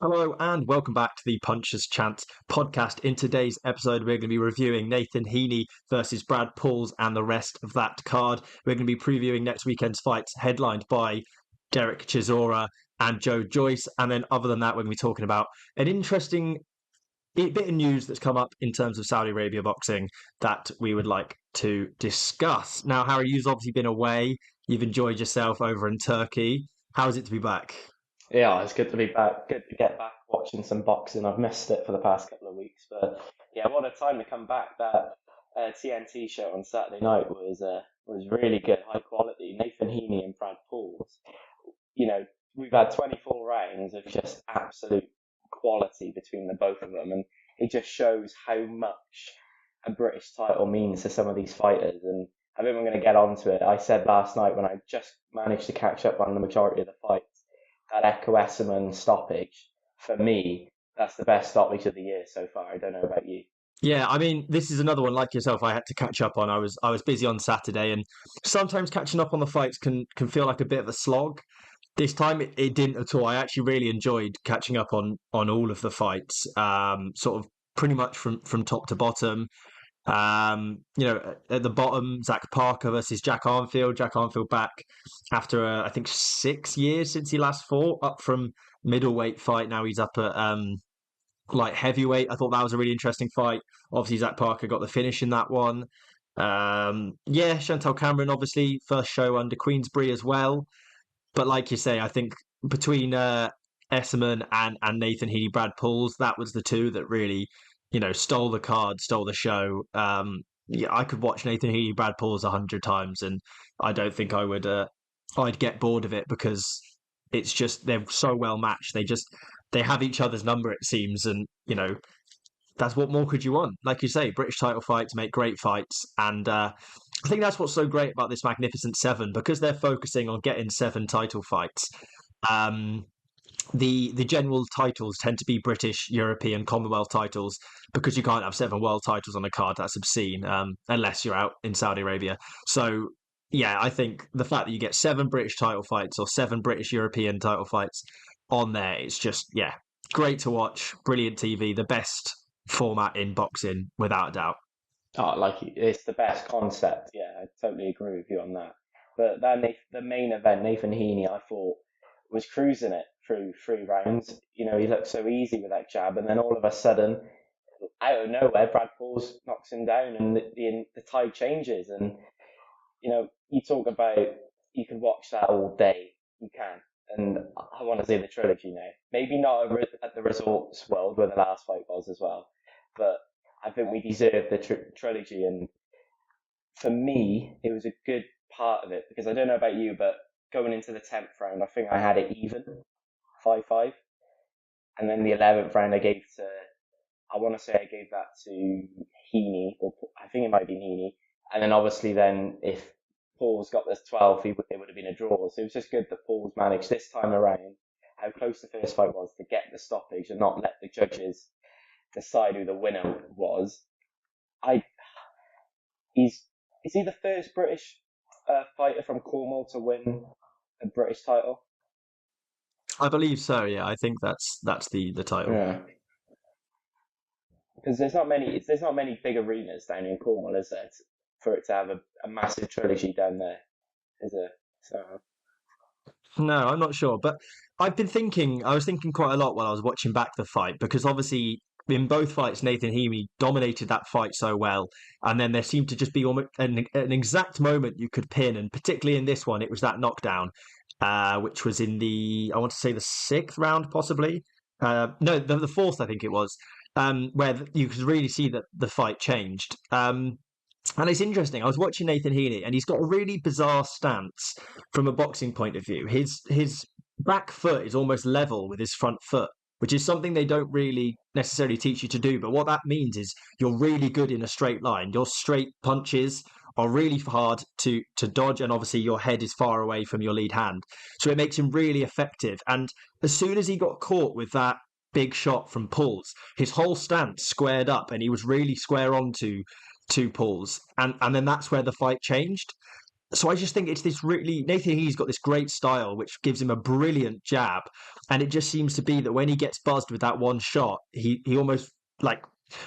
Hello and welcome back to the Punchers Chance podcast. In today's episode, we're going to be reviewing Nathan Heaney versus Brad Pauls and the rest of that card. We're going to be previewing next weekend's fights headlined by Derek Chisora and Joyce. And then other than that, we're going to be talking about an interesting bit of news that's come up in terms of Saudi Arabia boxing that we would like to discuss. Now, Harry, you've obviously been away. You've enjoyed yourself over in Turkey. How is it to be back? Yeah, it's good to be back. Good to get back watching some boxing. I've missed it for the past couple of weeks, but yeah, what a time to come back. That TNT show on Saturday night was really good, high quality. Nathan Heaney and Brad Pauls. You know, we've had 24 rounds of just absolute quality between the both of them, and it just shows how much a British title means to some of these fighters. And I think we're going to get onto it. I said last night when I just managed to catch up on the majority of the fights, that Echo Esserman stoppage, for me, that's the best stoppage of the year so far. I don't know about you. Yeah, I mean, this is another one like yourself. I had to catch up on. I was busy on Saturday, and sometimes catching up on the fights can feel like a bit of a slog. This time it didn't at all. I actually really enjoyed catching up on all of the fights, sort of pretty much from top to bottom. At the bottom, Zach Parker versus Jack Arnfield. Jack Arnfield back after I think 6 years since he last fought, up from middleweight fight. Now he's up at light heavyweight. I thought that was a really interesting fight. Obviously, Zach Parker got the finish in that one. Yeah, Chantelle Cameron, obviously, first show under Queensberry as well. But like you say, I think between Esserman and Nathan Heaney, Brad Pauls, that was the two that really, stole the card, stole the show. Yeah, I could watch Nathan Heaney, Brad Pauls 100 times, and I don't think I would. I'd get bored of it because it's just they're so well matched. They have each other's number, it seems, and that's what more could you want? Like you say, British title fights make great fights, and I think that's what's so great about this Magnificent Seven because they're focusing on getting seven title fights. Um, the general titles tend to be British, European, Commonwealth titles because you can't have seven world titles on a card. That's obscene, unless you're out in Saudi Arabia. So yeah, I think the fact that you get seven British title fights or seven British European title fights on there, it's just great to watch, brilliant TV, the best format in boxing without a doubt. Oh, it's the best concept. Yeah, I totally agree with you on that. But the main event, Nathan Heaney, I thought was cruising it through 3 rounds. You know, he looked so easy with that jab, and then all of a sudden, out of nowhere, Brad Pauls knocks him down, and the tide changes. And you talk about you can watch that all day. You can. And I want to see the trilogy now. Maybe not at the Resorts World where the last fight was as well, but I think we deserve the trilogy. And for me, it was a good part of it because I don't know about you, but going into the 10th round, I think I had it even 5-5, and then the 11th round I want to say I gave that to Heaney, or I think it might be Heaney, and then obviously then if Paul's got this 12, it would have been a draw. So it was just good that Paul's managed this time around how close the first fight was to get the stoppage and not let the judges decide who the winner was. I is he the first British fighter from Cornwall to win a British title? I believe so. Yeah, I think that's the title. Yeah, because there's not many big arenas down in Cornwall, is there, for it to have a massive trilogy down there, is there? So No, I'm not sure, but I was thinking quite a lot while I was watching back the fight because obviously in both fights, Nathan Heaney dominated that fight so well, and then there seemed to just be almost an exact moment you could pin, and particularly in this one, it was that knockdown, which was in I want to say the sixth round, possibly. No, the fourth, I think it was, where you could really see that the fight changed. And it's interesting. I was watching Nathan Heaney, and he's got a really bizarre stance from a boxing point of view. His back foot is almost level with his front foot, which is something they don't really necessarily teach you to do. But what that means is you're really good in a straight line. Your straight punches are really hard to dodge, and obviously your head is far away from your lead hand. So it makes him really effective. And as soon as he got caught with that big shot from Pauls, his whole stance squared up, and he was really square on to Pauls, and then that's where the fight changed. So I just think it's this really Nathan He's got this great style which gives him a brilliant jab, And it just seems to be that when he gets buzzed with that one shot, he almost like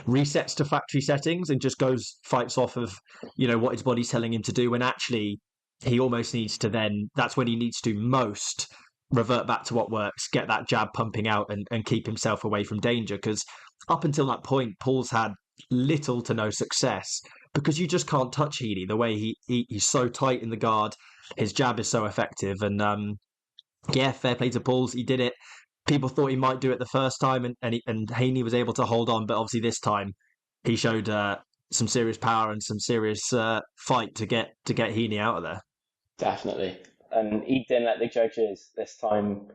resets to factory settings and just fights off of, what his body's telling him to do. When actually he almost needs to that's when he needs to most revert back to what works, get that jab pumping out and keep himself away from danger. Because up until that point, Paul's had little to no success because you just can't touch Heaney the way he's so tight in the guard. His jab is so effective. And yeah, fair play to Pauls. He did it. People thought he might do it the first time, and Heaney was able to hold on. But obviously, this time he showed some serious power and some serious fight to get Heaney out of there. Definitely. And he didn't let the judges this time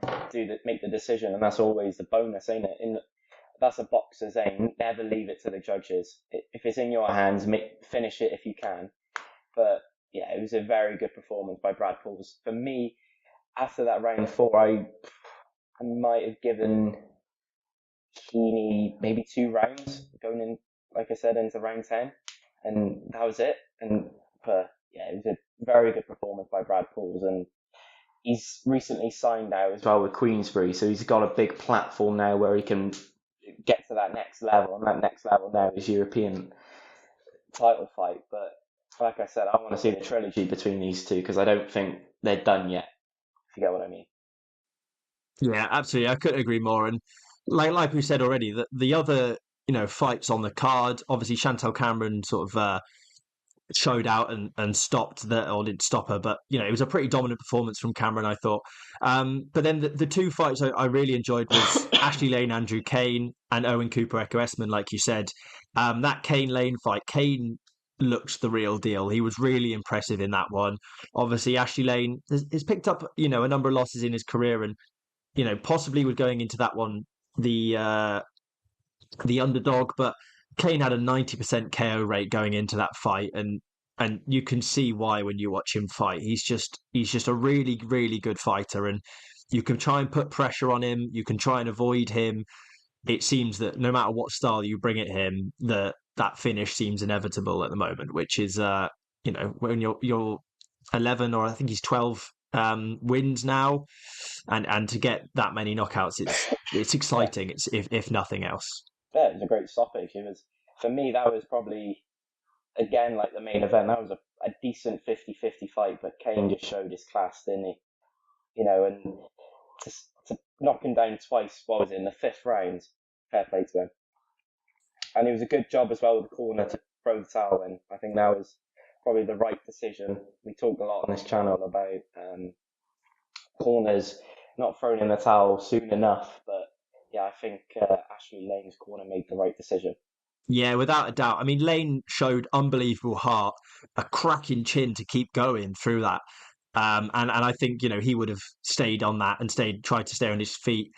make the decision, and that's always the bonus, ain't it? That's a boxer's aim. Never leave it to the judges. If it's in your hands, finish it if you can. But yeah, it was a very good performance by Brad Pauls. For me, after that round 4, I might have given Heaney maybe 2 rounds going in, like I said, into round 10, and that was it. Yeah, it was a very good performance by Brad Pauls, and he's recently signed now as well with Queensberry, so he's got a big platform now where he can get to that next level, and that next level now is European title fight. But like I said, I want to see the trilogy between these two because I don't think they're done yet, if you get what I mean. Yeah, absolutely. I couldn't agree more. And like we said already, the other fights on the card, obviously Chantelle Cameron sort of showed out and stopped or didn't stop her, but it was a pretty dominant performance from Cameron, I thought. But then the 2 fights I really enjoyed was Ashley Lane, Andrew Kane, and Owen Cooper, Echo Esman, like you said. That Kane Lane fight, Kane looked the real deal. He was really impressive in that one. Obviously, Ashley Lane has picked up a number of losses in his career, and possibly with going into that one the underdog, but Kane had a 90% KO rate going into that fight, and you can see why when you watch him fight. He's just a really, really good fighter, and you can try and put pressure on him, you can try and avoid him. It seems that no matter what style you bring at him, that finish seems inevitable at the moment, which is when you're 11, or I think he's 12 wins now, and to get that many knockouts, it's exciting. It's if nothing else. Yeah, it was a great stoppage. For me, that was probably, again, like the main event. That was a decent 50-50 fight, but Kane just showed his class, didn't he? And to knock him down twice, what was it, in the 5th round? Fair play to him. And it was a good job as well with the corner to throw the towel in. I think that was probably the right decision. We talk a lot on this channel about corners not throwing in the towel soon enough, but yeah, I think Ashley Lane's corner made the right decision. Yeah, without a doubt. I mean, Lane showed unbelievable heart, a cracking chin to keep going through that. And I think he would have stayed on that and tried to stay on his feet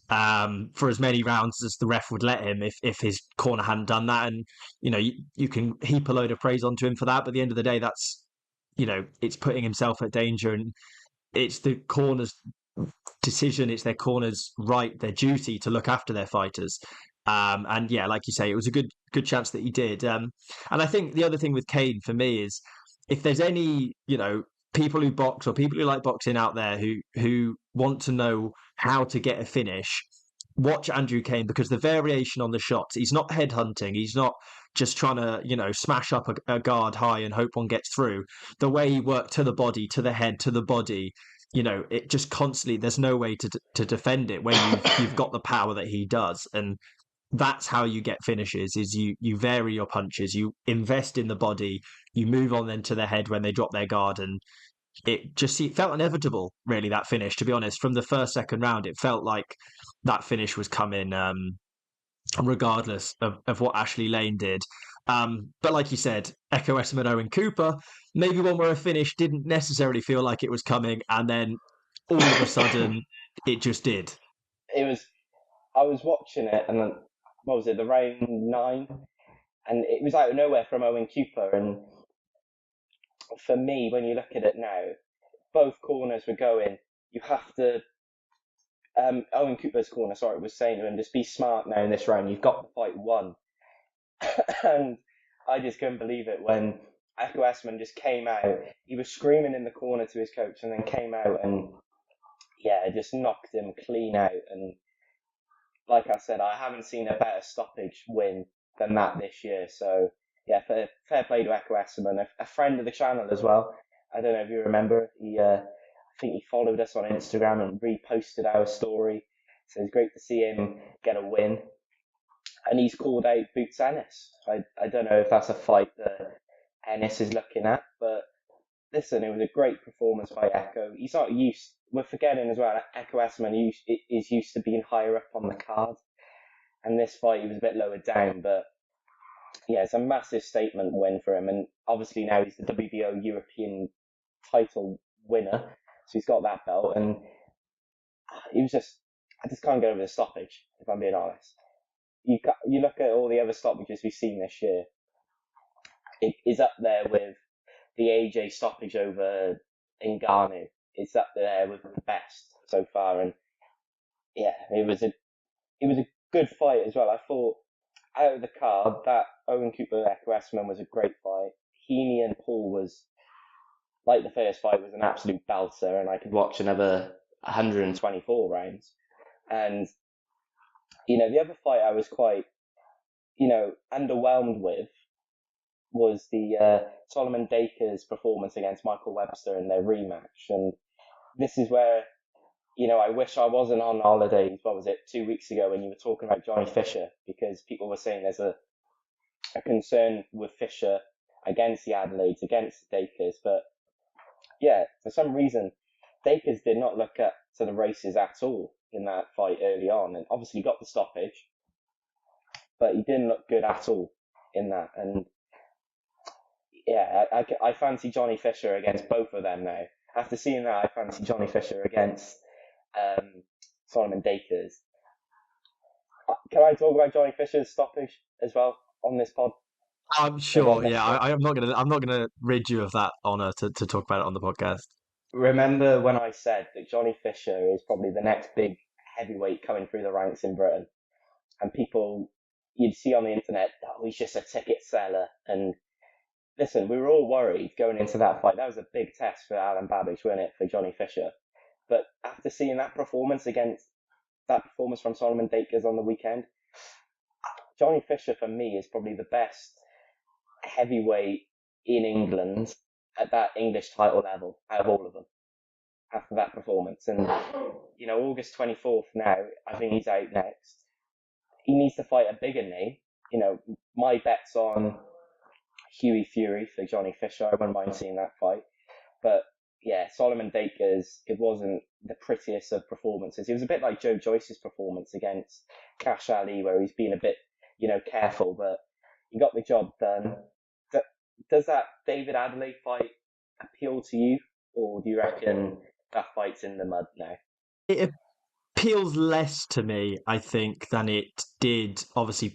for as many rounds as the ref would let him if his corner hadn't done that. And you can heap a load of praise onto him for that, but at the end of the day, that's it's putting himself at danger, and it's the corner's decision, it's their corner's right, their duty to look after their fighters. And yeah, like you say, it was a good chance that he did. And I think the other thing with Kane for me is, if there's any people who box or people who like boxing out there who want to know how to get a finish, watch Andrew Kane, because the variation on the shots, he's not headhunting, he's not just trying to smash up a guard high and hope one gets through. The way he worked to the body, to the head, to the body, it just constantly, there's no way to defend it when you've got the power that he does. And that's how you get finishes, is you vary your punches, you invest in the body, you move on then to the head when they drop their guard. And it felt inevitable, really, that finish, to be honest. From the first, second round, it felt like that finish was coming, regardless of what Ashley Lane did. But like you said, Echo Esman, Owen Cooper, maybe one where a finish didn't necessarily feel like it was coming, and then all of a sudden it just did. I was watching it, and then, what was it, the round 9? And it was out of nowhere from Owen Cooper. And for me, when you look at it now, both corners were going, you have to, Owen Cooper's corner, was saying to him, just be smart now in this round, you've got the fight won. And I just couldn't believe it when Echo Esman just came out. He was screaming in the corner to his coach, and then came out, and yeah, just knocked him clean out. And like I said, I haven't seen a better stoppage win than that this year. So yeah, fair play to Echo Esserman, a friend of the channel as well. I don't know if you remember. I think he followed us on Instagram and reposted our story. So it's great to see him get a win. And he's called out Boots Ennis. I don't know if that's a fight that Ennis is looking at, but listen, it was a great performance by Echo. He's not used. We're forgetting as well. Echo Esserman is used to being higher up on the card, and this fight he was a bit lower down. But yeah, it's a massive statement win for him, and obviously now he's the WBO European title winner, so he's got that belt. And he was I just can't get over the stoppage, if I'm being honest. You look at all the other stoppages we've seen this year. It is up there with the AJ stoppage over Ngannou. It's up there with the best so far, and yeah, it was a good fight as well. I thought out of the card that Owen Cooper Echo Esserman was a great fight. Heaney and Paul was like the first fight was an absolute belter, and I could watch another 124 rounds. And the other fight I was quite underwhelmed with was the Solomon Dakers performance against Michael Webster in their rematch. And this is where, I wish I wasn't on holidays, 2 weeks ago when you were talking about Johnny Fisher, because people were saying there's a concern with Fisher against the Adelaides, against the Dakers. But yeah, for some reason, Dakers did not look up to the races at all in that fight early on. And obviously got the stoppage, but he didn't look good at all in that. And yeah, I fancy Johnny Fisher against both of them now. After seeing that, I fancy Johnny Fisher against Solomon Dakers. Can I talk about Johnny Fisher's stoppage as well on this pod? I'm sure. Yeah, I'm not gonna rid you of that honor to talk about it on the podcast. Remember when I said that Johnny Fisher is probably the next big heavyweight coming through the ranks in Britain, and people you'd see on the internet, oh, he's just a ticket seller. And listen, we were all worried going into that fight. That was a big test for Alan Babbage, wasn't it, for Johnny Fisher? But after seeing that performance from Solomon Dakers on the weekend, Johnny Fisher for me is probably the best heavyweight in England at that English title level out of all of them after that performance. And August 24th now, I think he's out next. He needs to fight a bigger name. My bet's on Hughie Fury for Johnny Fisher. I wouldn't mind seeing that fight. But yeah, Solomon Dakers, it wasn't the prettiest of performances. It was a bit like Joe Joyce's performance against Cash Ali, where he's been a bit, careful, but he got the job done. Does that David Adelaide fight appeal to you, or do you reckon that fight's in the mud now? It appeals less to me, I think, than it did obviously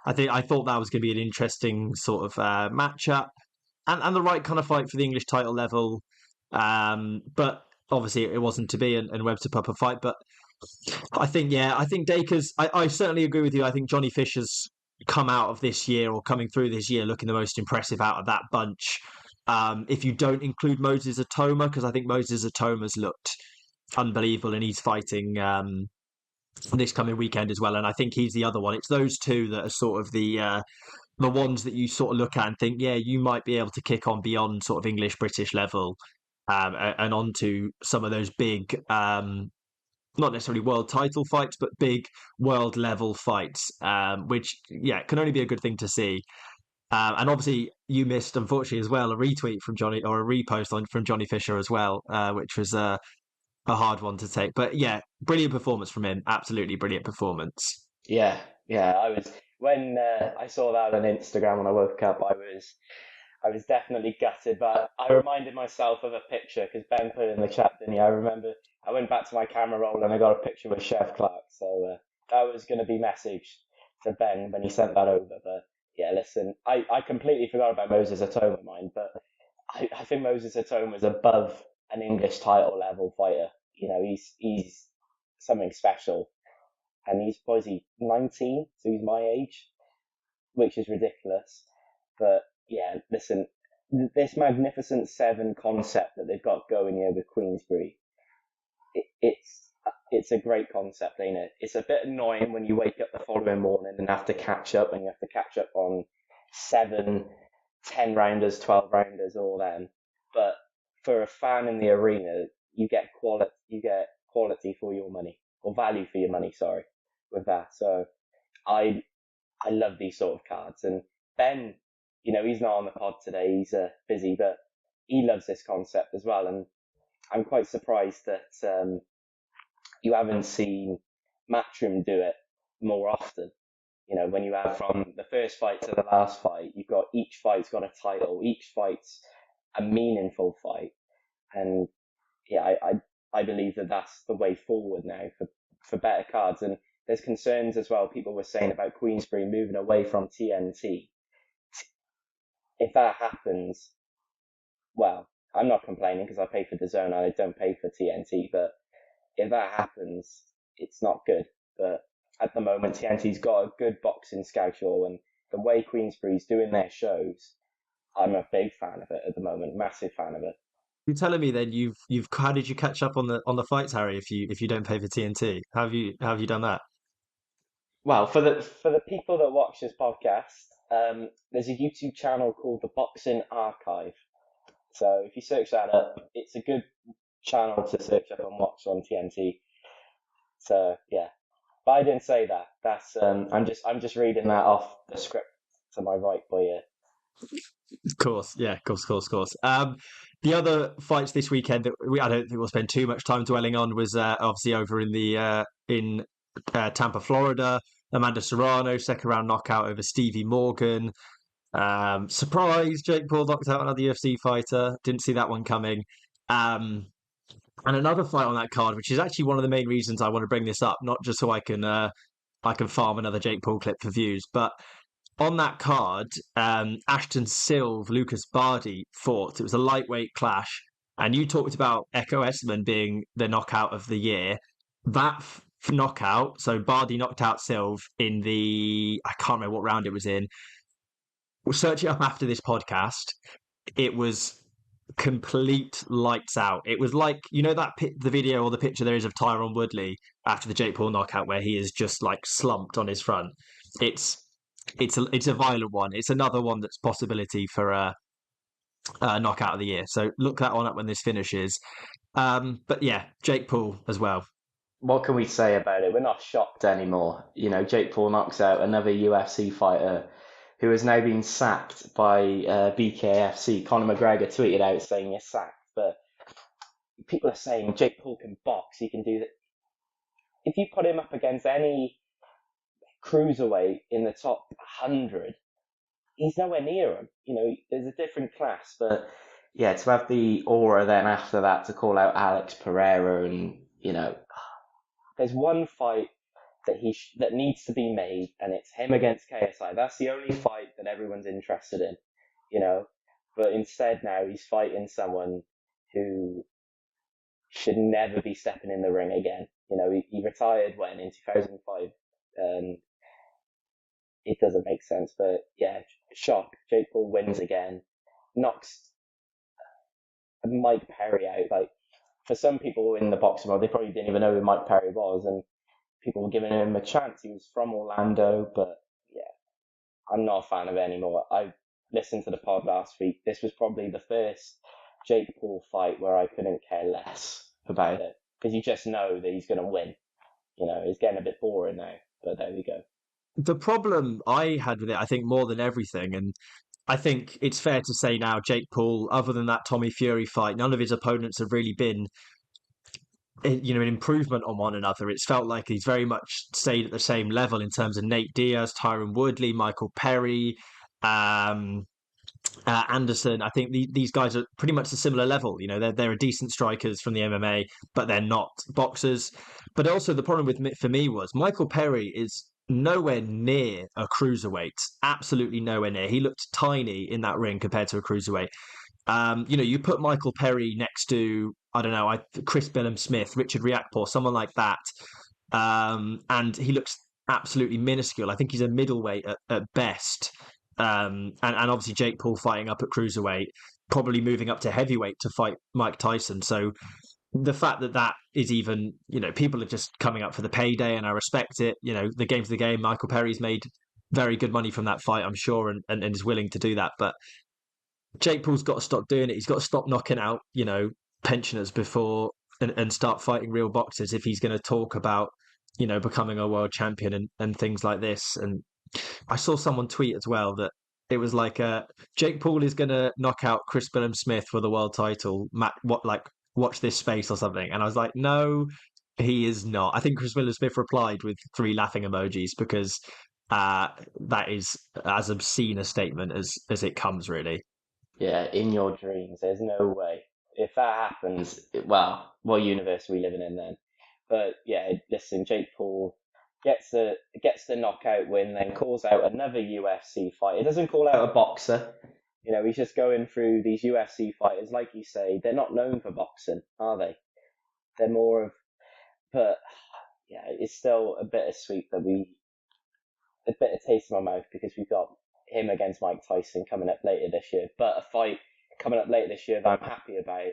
I thought that was going to be an interesting sort of matchup and the right kind of fight for the English title level. But obviously it wasn't to be, and Webster put up a fight. But I think Dakers, I certainly agree with you. I think Johnny Fisher's come out of this year, or coming through this year, looking the most impressive out of that bunch. If you don't include Moses Atoma, because I think Moses Atoma's looked unbelievable, and he's fighting this coming weekend as well. And I think he's the other one. It's those two that are sort of the ones that you sort of look at and think, yeah, you might be able to kick on beyond sort of English British level, and onto some of those big, not necessarily world title fights, but big world level fights, which can only be a good thing to see. And obviously, you missed, unfortunately, as well, a retweet from Johnny, or a repost from Johnny Fisher as well, which was a hard one to take. But yeah, brilliant performance from him. Absolutely brilliant performance. Yeah. I was when I saw that on Instagram when I woke up. I was definitely gutted, but I reminded myself of a picture because Ben put it in the chat, didn't he? I remember I went back to my camera roll and I got a picture with Chef Clark, so that was going to be messaged to Ben when he sent that over. But yeah, listen, I completely forgot about Moses Atoma, mine, but I think Moses Atoma is above an English title level fighter. He's something special, and he's 19, so he's my age, which is ridiculous. But yeah, listen, this Magnificent Seven concept that they've got going here with Queensberry it's a great concept, ain't it? It's a bit annoying when you wake up the following morning and have to catch up, and you have to catch up on 7, 10 rounders, 12 rounders, all them. But for a fan in the arena, you get quality for your money, or value for your money, sorry, with that. So I love these sort of cards. And Ben, he's not on the pod today, he's busy, but he loves this concept as well. And I'm quite surprised that you haven't seen Matchroom do it more often. When you have from the first fight to the last fight, you've got each fight's got a title, each fight's a meaningful fight. And yeah, I believe that that's the way forward now for better cards. And there's concerns as well, people were saying about Queensberry moving away from TNT. If that happens, well, I'm not complaining because I pay for DAZN and I don't pay for TNT, but if that happens, it's not good. But at the moment, TNT's got a good boxing schedule, and the way Queensberry's doing their shows, I'm a big fan of it at the moment, massive fan of it. You're telling me then how did you catch up on the fights, Harry? If you don't pay for TNT, how have you done that? Well, for the people that watch this podcast, there's a YouTube channel called The Boxing Archive. So if you search that up, it's a good channel to search up and watch on TNT. So yeah, but I didn't say that. That's I'm just reading that off the script to my right for you. Of course, yeah, of course. The other fights this weekend that I don't think we'll spend too much time dwelling on was obviously over in the in Tampa, Florida. Amanda Serrano, second round knockout over Stevie Morgan. Surprise, Jake Paul knocked out another UFC fighter. Didn't see that one coming. And another fight on that card, which is actually one of the main reasons I want to bring this up, not just so I can farm another Jake Paul clip for views, but on that card, Ashton Silve, Lucas Bardi fought. It was a lightweight clash, and you talked about Echo Esman being the knockout of the year. That knockout, so Bardi knocked out Silve in I can't remember what round it was in. We'll search it up after this podcast. It was complete lights out. It was like, the video or the picture there is of Tyron Woodley after the Jake Paul knockout where he is just like slumped on his front. It's a violent one. It's another one that's possibility for a knockout of the year. So look that one up when this finishes. But yeah, Jake Paul as well. What can we say about it? We're not shocked anymore. Jake Paul knocks out another UFC fighter who has now been sacked by BKFC. Conor McGregor tweeted out saying you're sacked, but people are saying Jake Paul can box, he can do that. If you put him up against any cruiserweight in the top 100, he's nowhere near him. There's a different class, but yeah, to have the aura then after that to call out Alex Pereira, and there's one fight that needs to be made, and it's him against KSI. That's the only fight that everyone's interested in, But instead now he's fighting someone who should never be stepping in the ring again. He retired in 2005. It doesn't make sense, but yeah, shock. Jake Paul wins again, knocks Mike Perry out. Like, for some people in the boxing world, they probably didn't even know who Mike Perry was, and people were giving him a chance. He was from Orlando, but yeah, I'm not a fan of it anymore. I listened to the pod last week. This was probably the first Jake Paul fight where I couldn't care less about it, because you just know that he's going to win. It's getting a bit boring now, but there we go. The problem I had with it, I think more than everything, and I think it's fair to say now, Jake Paul, other than that Tommy Fury fight, none of his opponents have really been an improvement on one another. It's felt like he's very much stayed at the same level in terms of Nate Diaz, Tyron Woodley, Michael Perry, Anderson. I think these guys are pretty much a similar level. They're a decent strikers from the MMA, but they're not boxers. But also the problem for me was Michael Perry is nowhere near a cruiserweight. Absolutely nowhere near. He looked tiny in that ring compared to a cruiserweight. You put Michael Perry next to, I don't know, Chris Billum-Smith, Richard Riakporhe, someone like that, and he looks absolutely minuscule. I think he's a middleweight at best. And obviously Jake Paul fighting up at cruiserweight, probably moving up to heavyweight to fight Mike Tyson. So the fact that that is even, people are just coming up for the payday, and I respect it. The game's the game. Michael Perry's made very good money from that fight, I'm sure, and is willing to do that. But Jake Paul's got to stop doing it. He's got to stop knocking out, pensioners before and start fighting real boxers if he's going to talk about, becoming a world champion and things like this. And I saw someone tweet as well that it was like Jake Paul is going to knock out Chris Smith for the world title. Matt, watch this space or something. And I was like, no, he is not. I think Chris Smith replied with 3 laughing emojis because that is as obscene a statement as it comes, really. Yeah, in your dreams. There's no way. If that happens, well, what universe are we living in then? But yeah, listen, Jake Paul gets the knockout win, then calls out another UFC fight. It doesn't call out a boxer. He's just going through these UFC fighters, like you say. They're not known for boxing, are they? They're more of, but yeah, it's still a bittersweet a bitter taste in my mouth because we've got him against Mike Tyson coming up later this year. But a fight coming up later this year that I'm happy about.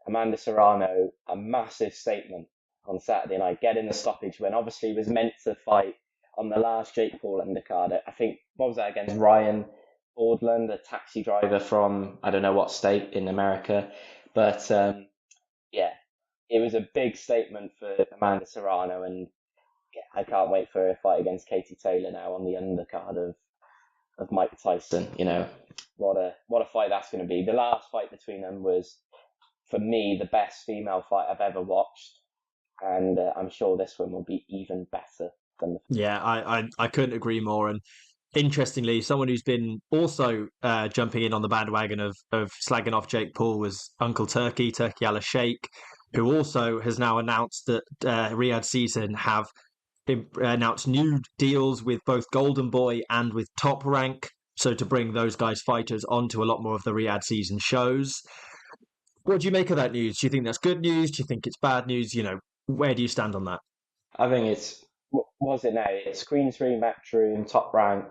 Amanda Serrano, a massive statement on Saturday night, getting the stoppage when obviously was meant to fight on the last Jake Paul undercard. I think, what was that, against Ryan Bordland, a taxi driver from I don't know what state in America. But yeah, it was a big statement for Amanda Serrano, and yeah, I can't wait for a fight against Katie Taylor now on the undercard of Mike Tyson. What a fight that's going to be. The last fight between them was, for me, the best female fight I've ever watched, and I'm sure this one will be even better than the. Yeah, I couldn't agree more. And interestingly, someone who's been also jumping in on the bandwagon of slagging off Jake Paul was Uncle Turki Alalshikh, who also has now announced that Riyadh Season have announced new deals with both Golden Boy and with Top Rank, so to bring those guys fighters onto a lot more of the Riyadh Season shows. What do you make of that news? Do you think that's good news? Do you think it's bad news? Where do you stand on that? I think it's, what was it now? It's Queensberry, Matchroom, Top Rank,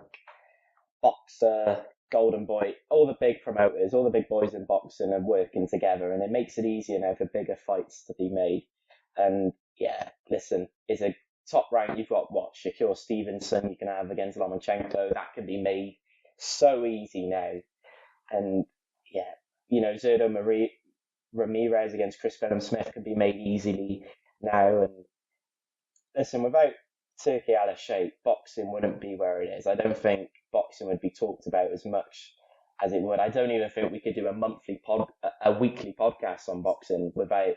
Boxer, Golden Boy, all the big promoters, all the big boys in boxing are working together, and it makes it easier now for bigger fights to be made. And yeah, listen, it's a Top Rank. You've got what, Shakur Stevenson you can have against Lomachenko. That can be made so easy now. And yeah, Zerdo Ramirez against Chris Smith can be made easily now. And listen, without Turki Alalshikh, boxing wouldn't be where it is. I don't think boxing would be talked about as much as it would. I don't even think we could do a weekly podcast on boxing without,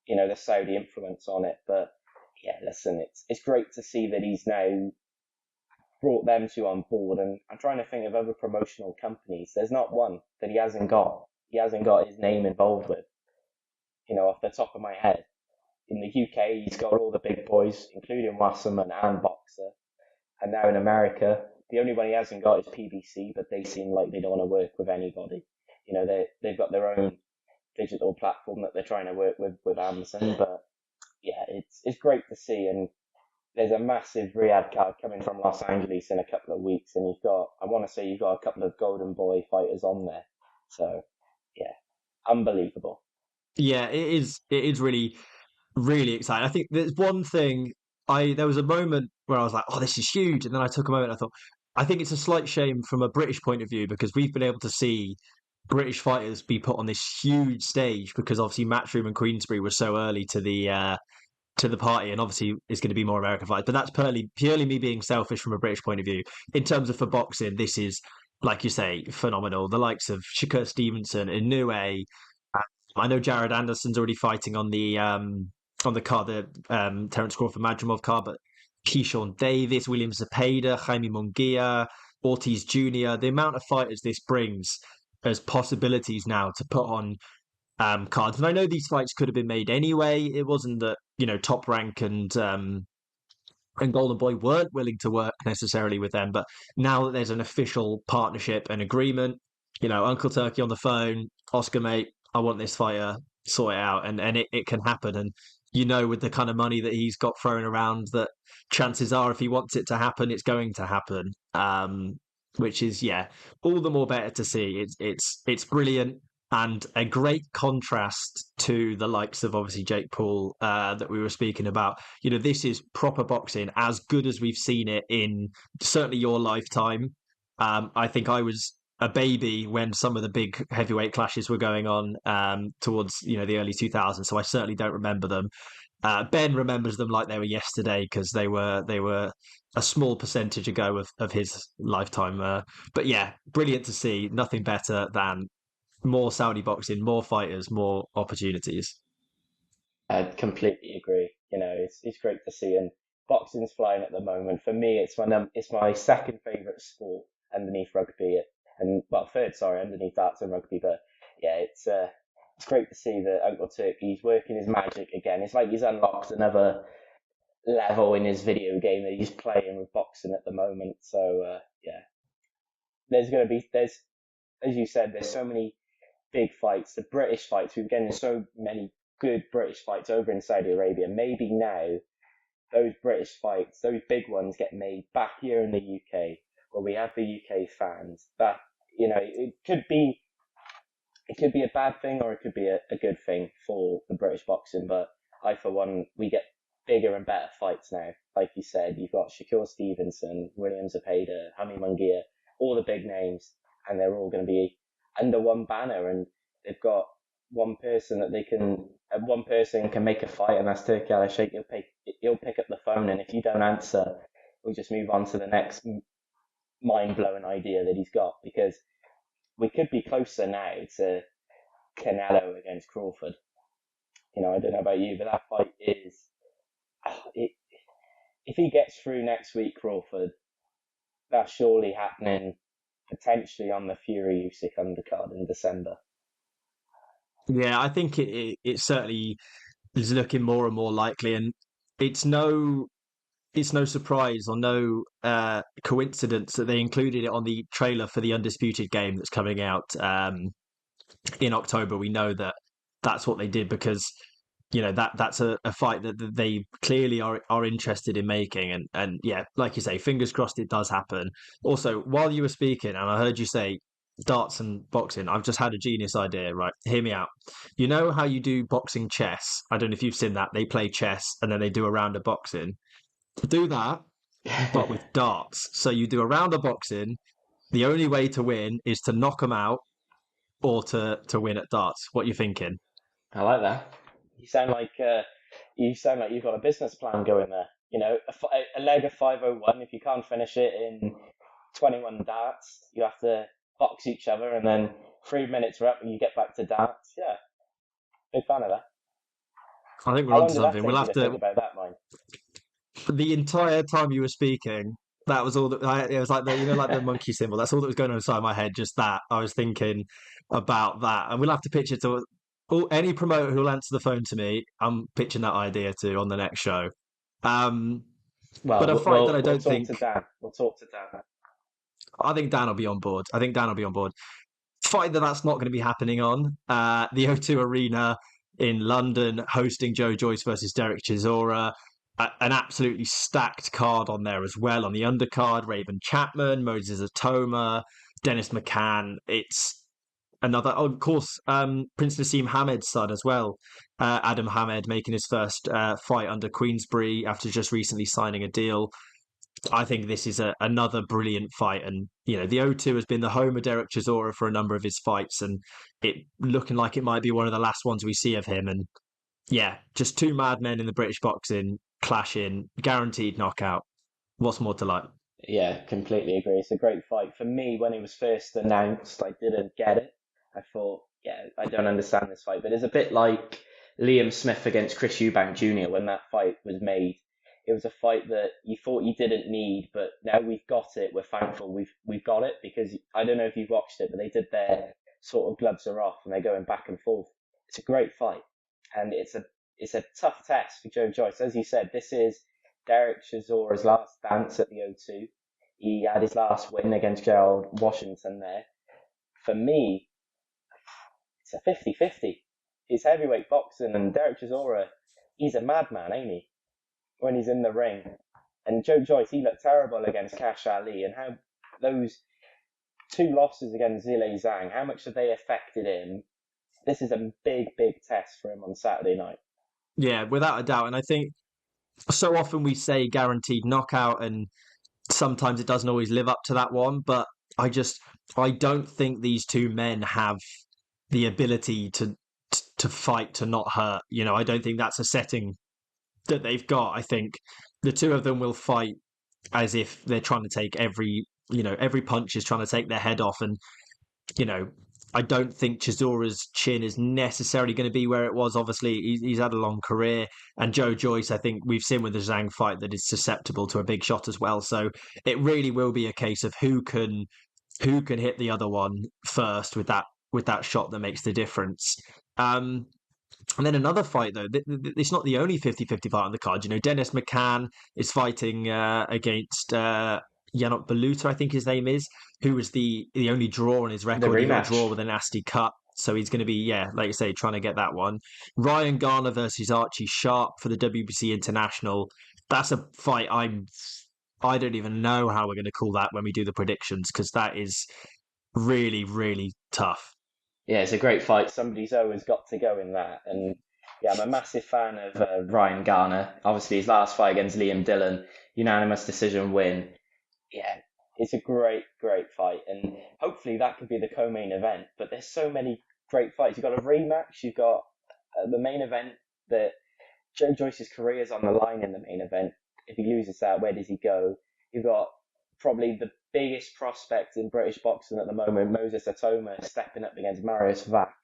the Saudi influence on it. But yeah, listen, it's great to see that he's now brought them two on board. And I'm trying to think of other promotional companies. There's not one that he hasn't got. He hasn't got his name involved with, off the top of my head. In the UK, he's got all the big boys, including Wasserman and Boxer. And now in America, the only one he hasn't got is PBC, but they seem like they don't want to work with anybody. They've got their own digital platform that they're trying to work with Amazon. But yeah, it's great to see. And there's a massive Riyadh card coming from Los Angeles in a couple of weeks. And I want to say you've got a couple of Golden Boy fighters on there. So yeah, unbelievable. Yeah, it is. It is really, really exciting. I think there's one thing. There was a moment where I was like, "Oh, this is huge," and then I took a moment. I thought, I think it's a slight shame from a British point of view because we've been able to see British fighters be put on this huge stage because obviously Matchroom and Queensberry were so early to the party, and obviously it's going to be more American fights. But that's purely me being selfish from a British point of view. In terms of for boxing, this is, like you say, phenomenal. The likes of Shakur Stevenson, Inoue. I know Jared Anderson's already fighting on the card, the Terence Crawford Madrimov card, but Keyshawn Davis, William Zepeda, Jaime Munguia, Ortiz Jr. The amount of fighters this brings as possibilities now to put on cards. And I know these fights could have been made anyway. It wasn't that, Top Rank and Golden Boy weren't willing to work necessarily with them. But now that there's an official partnership and agreement, Uncle Turki on the phone, Oscar, mate, I want this fighter, sort it out. And it can happen. And with the kind of money that he's got thrown around, that chances are if he wants it to happen, it's going to happen. Which is, yeah, all the more better to see. It's brilliant. and a great contrast to the likes of obviously Jake Paul that we were speaking about. This is proper boxing, as good as we've seen it in certainly your lifetime. I think I was a baby when some of the big heavyweight clashes were going on towards the early 2000s, so I certainly don't remember them. Ben remembers them like they were yesterday because they were a small percentage ago of his lifetime. But yeah, brilliant to see. Nothing better than more Saudi boxing, more fighters, more opportunities. I completely agree. It's great to see, and boxing's flying at the moment. For me, it's my second favourite sport underneath rugby, and well, third, sorry, underneath darts and rugby. But yeah, it's great to see that Uncle Turki's working his magic again. It's like he's unlocked another level in his video game that he's playing with boxing at the moment. So yeah, there's as you said, there's so many big fights, the British fights. We're getting so many good British fights over in Saudi Arabia. Maybe now those British fights, those big ones, get made back here in the UK, where we have the UK fans. That it could be a bad thing or it could be a good thing for the British boxing. But I, for one, we get bigger and better fights now. Like you said, you've got Shakur Stevenson, William Zepeda, Hami Munguia, all the big names, and they're all going to be under one banner, and they've got one person can make a fight, and that's Turki Alalshikh. He'll pick up the phone, and if you don't answer, we'll just move on to the next mind-blowing idea that he's got, because we could be closer now to Canelo against Crawford. I don't know about you, but that fight is, if he gets through next week, Crawford, that's surely happening potentially on the Fury Usyk undercard in December. Yeah, I think it certainly is looking more and more likely, and it's no it's no surprise or no coincidence that they included it on the trailer for the Undisputed game that's coming out in October. We know that that's what they did because that's a fight that they clearly are interested in making, and yeah, like you say, fingers crossed it does happen. Also, while you were speaking, and I heard you say darts and boxing, I've just had a genius idea. Right, hear me out. You know how you do boxing chess? I don't know if you've seen that. They play chess and then they do a round of boxing. To do that, but with darts. So you do a round of boxing. The only way to win is to knock them out or to win at darts. What you thinking? I like that. You sound like you've got a business plan going there. A leg of 501. If you can't finish it in 21 darts, you have to box each other, and then 3 minutes are up, and you get back to darts. Yeah, big fan of that. I think we're How onto long did that something. We'll take you have to think to. about that, mine? The entire time you were speaking, that was all that. It was like like the monkey symbol. That's all that was going on inside my head. Just that I was thinking about that, and we'll have to pitch it to any promoter who'll answer the phone to me. I'm pitching that idea to on the next show. Um, Well, but a we'll fight that I we'll don't talk think. to Dan. We'll talk to Dan. I think Dan will be on board. I think Dan will be on board. Fight that's not going to be happening on the O2 Arena in London, hosting Joyce versus Derek Chisora. An absolutely stacked card on there as well. On the undercard, Raven Chapman, Moses Atoma, Dennis McCann. It's another, of course, Prince Nassim Hamed's son as well. Adam Hamed making his first fight under Queensberry after just recently signing a deal. I think this is another brilliant fight, and the O2 has been the home of Derek Chisora for a number of his fights, and it looking like it might be one of the last ones we see of him. And yeah, just two madmen in the British boxing clashing, guaranteed knockout. What's more to like? Yeah, completely agree. It's a great fight. For me, when it was first announced, I didn't get it. I thought, yeah, I don't understand this fight. But it's a bit like Liam Smith against Chris Eubank Jr. when that fight was made. It was a fight that you thought you didn't need, but now we've got it. We're thankful we've got it, because I don't know if you've watched it, but they did their sort of gloves are off and they're going back and forth. It's a great fight, and it's a tough test for Joyce. As you said, this is Derek Chisora's last dance at the O2. He had his last win against Gerald Washington there. For me, it's a 50-50. It's heavyweight boxing, and Derek Chisora, he's a madman, ain't he? When he's in the ring. And Joyce, he looked terrible against Cash Ali, and how those two losses against Zhilei Zhang, how much have they affected him this is a big, big test for him on Saturday night. Yeah, without a doubt. And I think so often we say guaranteed knockout, and sometimes it doesn't always live up to that one. But I just I don't think these two men have the ability to fight to not hurt. I don't think that's a setting that they've got. I think the two of them will fight as if they're trying to take every punch is trying to take their head off. And you know, I don't think Chisora's chin is necessarily going to be where it was. Obviously, he's had a long career, and Joyce, I think we've seen with the Zhang fight that is susceptible to a big shot as well. So it really will be a case of who can hit the other one first with that shot that makes the difference. Um, and then another fight, though, it's not the only 50-50 fight on the card. Dennis McCann is fighting against Yanok Baluta, I think his name is, who was the only draw on his The record. He got a draw rematch. with a nasty cut. So he's going to be, yeah, like you say, trying to get that one. Ryan Garner versus Archie Sharp for the WBC International. That's a fight I don't even know how we're going to call that when we do the predictions, because that is really, really tough. Yeah, it's a great fight. Somebody's always got to go in that. And yeah, I'm a massive fan of Ryan Garner. Obviously, his last fight against Liam Dillon, unanimous decision win. Yeah, it's a great, great fight. And hopefully that could be the co-main event. But there's so many great fights. You've got a rematch. You've got the main event that Joyce's career is on the line in the main event. If he loses that, where does he go? You've got probably the biggest prospect in British boxing at the moment, Moses Atoma, stepping up against Marius Vac.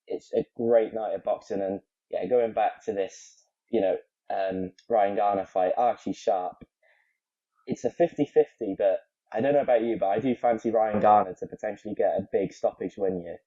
It's a great night of boxing. And yeah, going back to this, Ryan Garner fight, Archie Sharp, it's a 50-50, but I don't know about you, but I do fancy Ryan Garner to potentially get a big stoppage win here.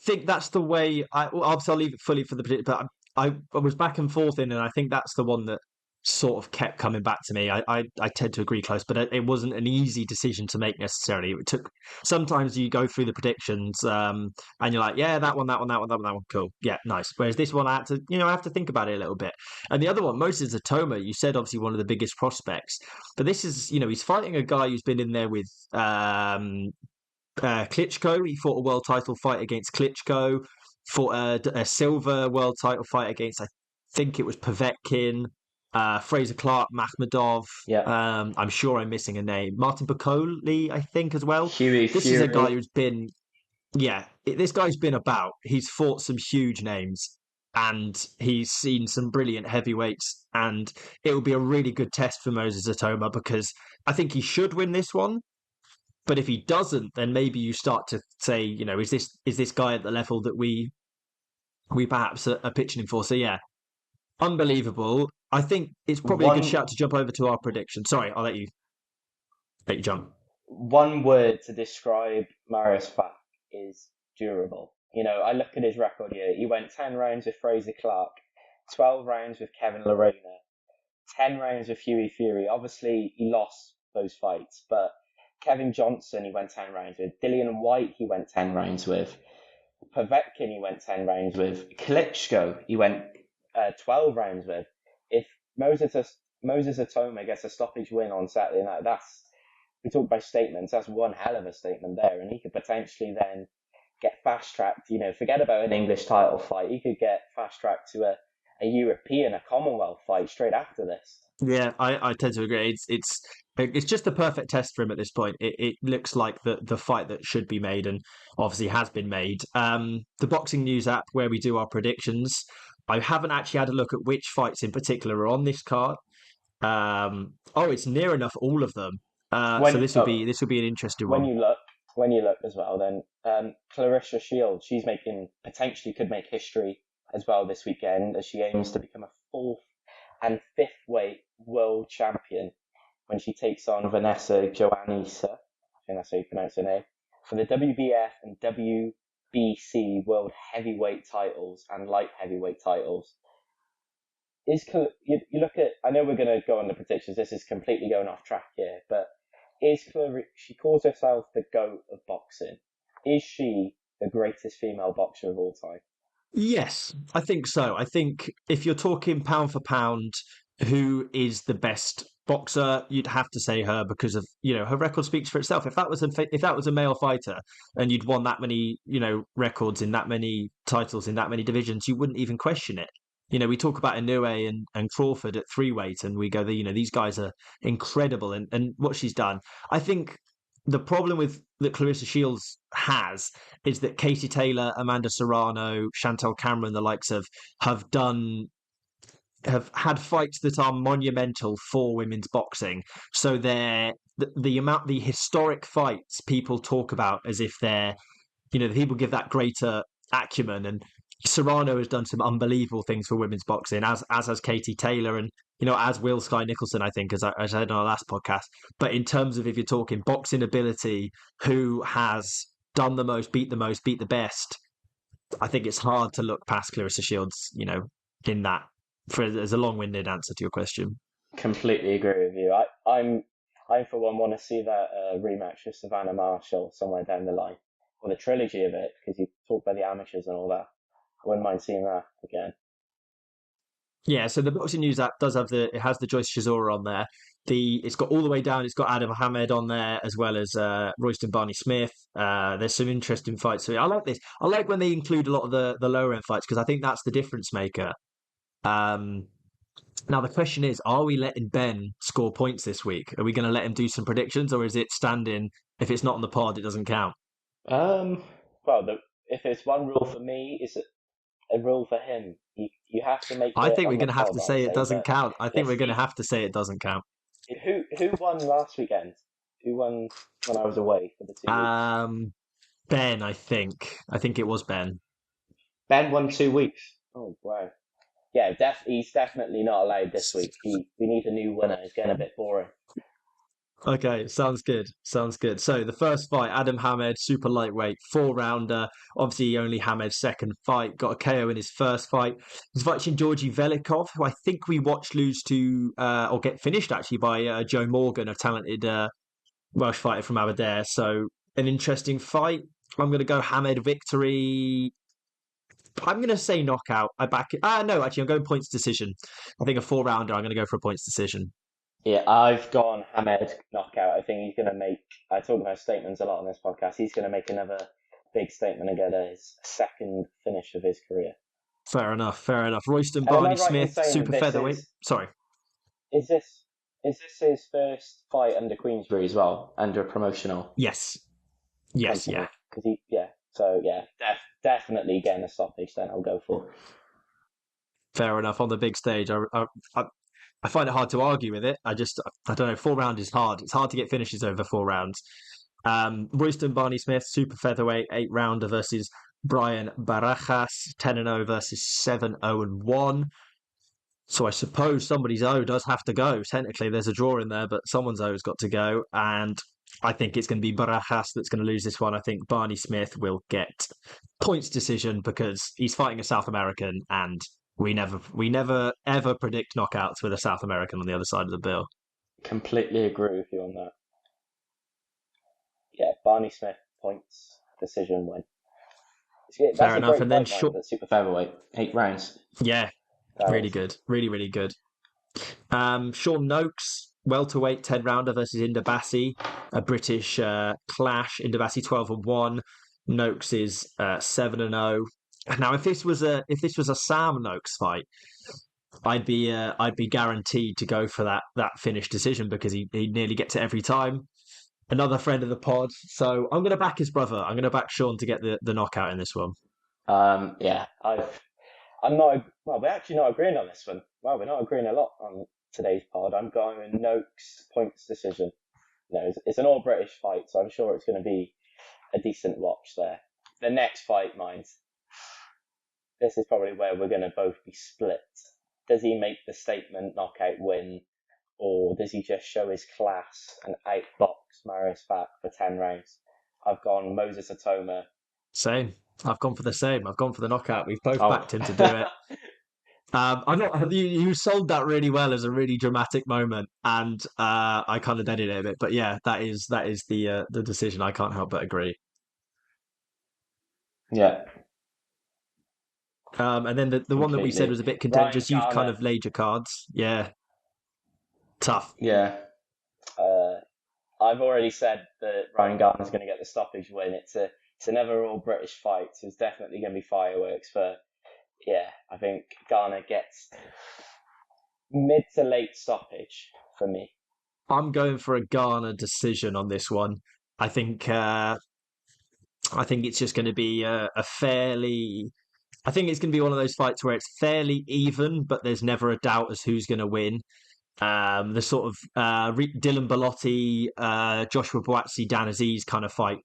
Think that's the way. Obviously, I'll leave it fully for the prediction, but I was back and forth and I think that's the one that sort of kept coming back to me. I tend to agree close, but it wasn't an easy decision to make necessarily. It took sometimes you go through the predictions, and you're like, yeah, that one, that one, that one, that one, that one, cool, yeah, nice. Whereas this one, I have to think about it a little bit. And the other one, Moses Atoma, you said obviously one of the biggest prospects, but this is, he's fighting a guy who's been in there with Klitschko. He fought a world title fight against Klitschko. Fought a silver world title fight against, I think it was Povetkin, Fraser Clark, Makhmadov. Yeah, I'm sure I'm missing a name. Martin Bacoli, I think, as well. Huey This is a guy Fury. who's been, yeah, this guy's been about. He's fought some huge names and he's seen some brilliant heavyweights. And it will be a really good test for Moses Atoma because I think he should win this one. But if he doesn't, then maybe you start to say, is this guy at the level that we perhaps are pitching him for? So yeah, unbelievable. I think it's probably a good One shout to jump over to our prediction. Sorry, I'll let you jump. one word to describe Marius Vac is durable. I look at his record here. He went 10 rounds with Fraser Clark, 12 rounds with Kevin Lorena, 10 rounds with Huey Fury. Obviously, he lost those fights, but Kevin Johnson, he went 10 rounds with. Dillian White, he went 10 rounds with. Povetkin, he went 10 rounds with. Klitschko, he went 12 rounds with. If Moses Atoma gets a stoppage win on Saturday night, we talk about statements, that's one hell of a statement there, and he could potentially then get fast tracked. Forget about an English title fight. He could get fast tracked to a European, a Commonwealth fight straight after this. Yeah, I tend to agree. It's just the perfect test for him at this point. It looks like the fight that should be made and obviously has been made. The Boxing News app where we do our predictions. I haven't actually had a look at which fights in particular are on this card. It's near enough all of them. So When this will be an interesting when one. you look when you look as well, then Claressa Shields, she's potentially could make history as well this weekend as she aims to become a fourth and fifth weight world champion when she takes on Vanessa Joannisa, I think that's how you pronounce her name, for the WBF and WBC world heavyweight titles and light heavyweight titles. You look at, I know we're going to go on the predictions, this is completely going off track here, but she calls herself the GOAT of boxing. Is she the greatest female boxer of all time? Yes, I think so. I think if you're talking pound for pound, who is the best boxer, you'd have to say her because of her record speaks for itself. If that was a male fighter and you'd won that many records in that many titles in that many divisions, you wouldn't even question it. We talk about Inoue and Crawford at 3-weight, and we go, these guys are incredible, and what she's done. I think the problem with that Claressa Shields has is that Katie Taylor, Amanda Serrano, Chantelle Cameron, the likes of, have had fights that are monumental for women's boxing. So the historic fights people talk about as if they're, people give that greater acumen. And Serrano has done some unbelievable things for women's boxing, as has Katie Taylor, and as will Sky Nicholson, I think, as I said on our last podcast. But in terms of, if you're talking boxing ability, who has done the most, beat the best, I think it's hard to look past Claressa Shields, in that, as a long-winded answer to your question. Completely agree with you. I for one want to see that rematch with Savannah Marshall somewhere down the line, or the trilogy of it, because you talk about the amateurs and all that. I wouldn't mind seeing that again. Yeah, so the Boxing News app has the Joyce Chisora on there. It's got all the way down. It's got Adam Mohammed on there, as well as Royston Barney Smith. There's some interesting fights. So I like this. I like when they include a lot of the lower end fights, because I think that's the difference maker. Now the question is, are we letting Ben score points this week? Are we going to let him do some predictions, or is it standing? If it's not on the pod, it doesn't count. Well, if it's one rule for me, it's a rule for him. You have to make. I think we're going to have to say it doesn't count. I think we're going to have to say it doesn't count. Who won last weekend? Who won when I was away for the 2 weeks? Ben, I think. I think it was Ben. Ben won 2 weeks. Oh wow. Yeah, he's definitely not allowed this week. We need a new winner. It's getting a bit boring. Okay, sounds good. Sounds good. So the first fight, Adam Hamed, super lightweight, 4-rounder. Obviously, only Hamed's second fight. Got a KO in his first fight. He's fighting Georgi Velikov, who I think we watched lose to, or get finished actually by Joe Morgan, a talented Welsh fighter from Aberdare. So an interesting fight. I'm going to go Hamed victory. I'm going to say knockout. I back it. No, actually, I'm going points decision. I think a 4-rounder. I'm going to go for a points decision. Yeah, I've gone Hamed knockout. I think he's going to make. I talk about statements a lot on this podcast. He's going to make another big statement and get his second finish of his career. Fair enough. Fair enough. Royston Barney Smith, super featherweight. Sorry. Is this his first fight under Queensberry as well, under promotional? Yes. Yes. company? Yeah. Because So yeah, definitely getting a stoppage. Then I'll go for. Fair enough. On the big stage, I find it hard to argue with it. I don't know. 4 rounds is hard. It's hard to get finishes over 4 rounds. Royston Barney Smith, super featherweight, 8-rounder versus Brian Barajas, 10-0 versus 7-0-1. So I suppose somebody's O does have to go. Technically, there's a draw in there, but someone's O's got to go. And I think it's going to be Barajas that's going to lose this one. I think Barney Smith will get points decision because he's fighting a South American, and we never ever predict knockouts with a South American on the other side of the bill. Completely agree with you on that. Yeah, Barney Smith points decision win. Fair enough. And then super featherweight, 8 rounds. Yeah, really good, really good. Sean Noakes, welterweight, 10-rounder versus Indabasi, a British clash. Indabasi 12-1. Noakes is 7-0. Now, if this was a Sam Noakes fight, I'd be guaranteed to go for that finish decision because he nearly gets it every time. Another friend of the pod, so I'm going to back his brother. I'm going to back Sean to get the knockout in this one. Yeah, I'm not. Well, we're actually not agreeing on this one. Well, we're not agreeing a lot on today's pod. I'm going with Noakes points decision. It's an all British fight, so I'm sure it's going to be a decent watch there. The next fight, mind. This is probably where we're going to both be split. Does he make the statement knockout win, or does he just show his class and outbox Marius Fack for 10 rounds? I've gone Moses Atoma. Same. I've gone for the same. I've gone for the knockout. We've both backed him to do it. I'm not. You sold that really well as a really dramatic moment, and I kind of deaded it a bit. But yeah, that is the decision. I can't help but agree. Yeah. And then the one that we said was a bit contentious. You've kind of laid your cards. Yeah. Tough. Yeah. I've already said that Ryan Garner's going to get the stoppage win. It's another all British fight, so it's definitely going to be fireworks. But yeah, I think Garner gets mid to late stoppage for me. I'm going for a Garner decision on this one. I think it's just going to be a fairly. I think it's going to be one of those fights where it's fairly even, but there's never a doubt as who's going to win. The sort of Dylan Bellotti, Joshua Boatsi, Dan Aziz kind of fight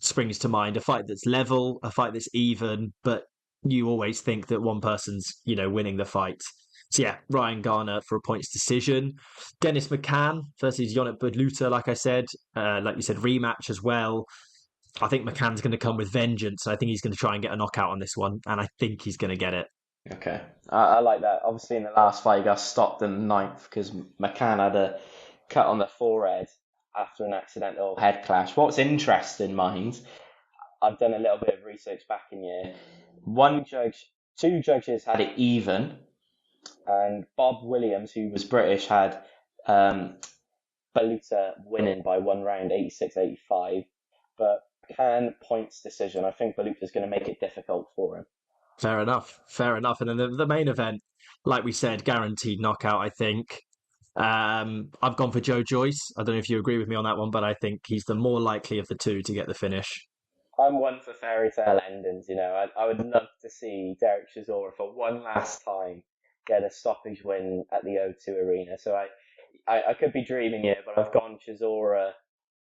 springs to mind. A fight that's level, a fight that's even, but you always think that one person's, winning the fight. So yeah, Ryan Garner for a points decision. Dennis McCann versus Yonit Budluta, like I said, like you said, rematch as well. I think McCann's going to come with vengeance. I think he's going to try and get a knockout on this one, and I think he's going to get it. Okay, I like that. Obviously, in the last fight, he got stopped in the ninth because McCann had a cut on the forehead after an accidental head clash. What's interesting, mind, I've done a little bit of research back in year. Two judges had it even, and Bob Williams, who was British, had Baluta winning by 1 round, 86-85. But McCann points decision. I think Baluta's going to make it difficult for him. Fair enough. And then the main event, like we said, guaranteed knockout, I think. I've gone for Joe Joyce. I don't know if you agree with me on that one, but I think he's the more likely of the two to get the finish. I'm one for fairy tale endings. I would love to see Derek Chisora for one last time get a stoppage win at the O2 Arena. So I could be dreaming here, but I've gone Chisora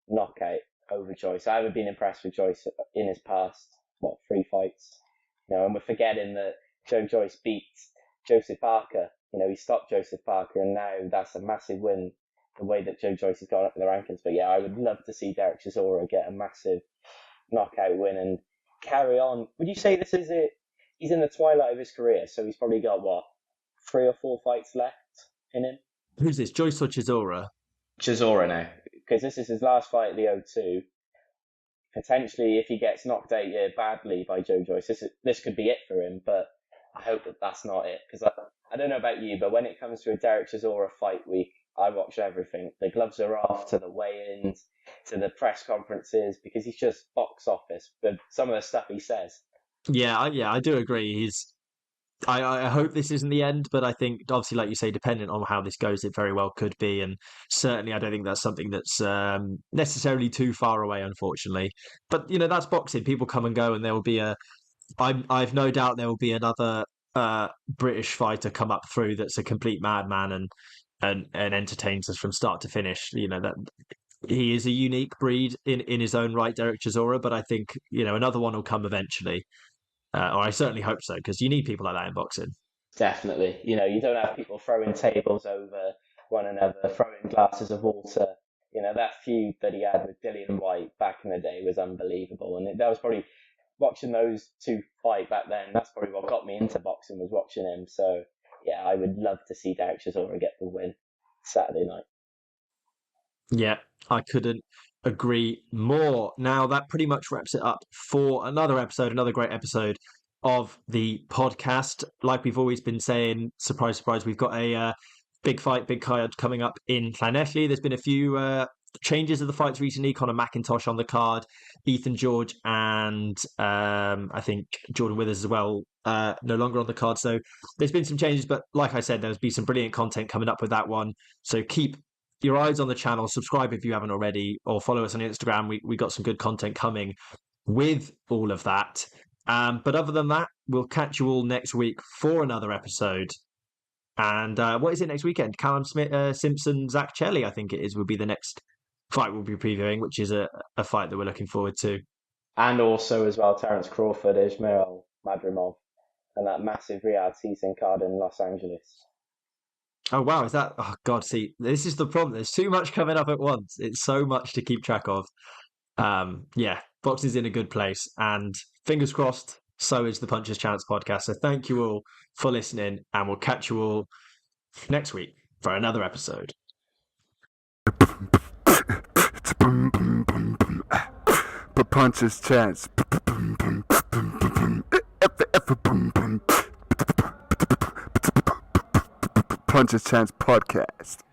knockout over Joyce. I haven't been impressed with Joyce in his past 3 fights. And we're forgetting that Joe Joyce beat Joseph Parker. He stopped Joseph Parker, and now that's a massive win, the way that Joe Joyce has gone up in the rankings. But yeah, I would love to see Derek Chisora get a massive knockout win and carry on. Would you say this is it? He's in the twilight of his career, so he's probably got, 3 or 4 fights left in him? Who's this, Joyce or Chisora? Chisora now, because this is his last fight at the O2. Potentially, if he gets knocked out badly by Joe Joyce, this could be it for him. But I hope that that's not it, because I don't know about you, but when it comes to a Derek Chisora fight week, I watch everything. The gloves are off, to the weigh-ins, to the press conferences, because he's just box office. But some of the stuff he says. Yeah, I do agree. I hope this isn't the end, but I think, obviously, like you say, depending on how this goes, it very well could be. And certainly, I don't think that's something that's necessarily too far away, unfortunately. But, that's boxing. People come and go, and there will be I've no doubt there will be another British fighter come up through that's a complete madman and entertains us from start to finish. That he is a unique breed in his own right, Derek Chisora, but I think, another one will come eventually. Or I certainly hope so, because you need people like that in boxing. Definitely. You don't have people throwing tables over one another, throwing glasses of water. That feud that he had with Dillian White back in the day was unbelievable. And that was probably, watching those two fight back then, that's probably what got me into boxing, was watching him. So, yeah, I would love to see Derek Chisora get the win Saturday night. Yeah, I couldn't agree more. Now, that pretty much wraps it up for another great episode of the podcast. Like we've always been saying, surprise, surprise, we've got a big fight, big card coming up in Llanelli. There's been a few changes of the fights recently. Conor McIntosh on the card, Ethan George, and I think Jordan Withers as well, no longer on the card. So there's been some changes, but like I said, there's been some brilliant content coming up with that one. So keep your eyes on the channel, subscribe if you haven't already, or follow us on Instagram. We got some good content coming with all of that. But other than that, we'll catch you all next week for another episode. And what is it next weekend? Callum Simpson, Zach Chelly, I think it is, will be the next fight we'll be previewing, which is a fight that we're looking forward to. And also as well, Terence Crawford, Ismail Madrimov, and that massive Riyadh season card in Los Angeles. Oh, wow. Is that... Oh, God, see, this is the problem. There's too much coming up at once. It's so much to keep track of. Yeah, boxing's in a good place. And fingers crossed, so is the Puncher's Chance podcast. So thank you all for listening, and we'll catch you all next week for another episode. Puncher's Chance. Punches Chance podcast.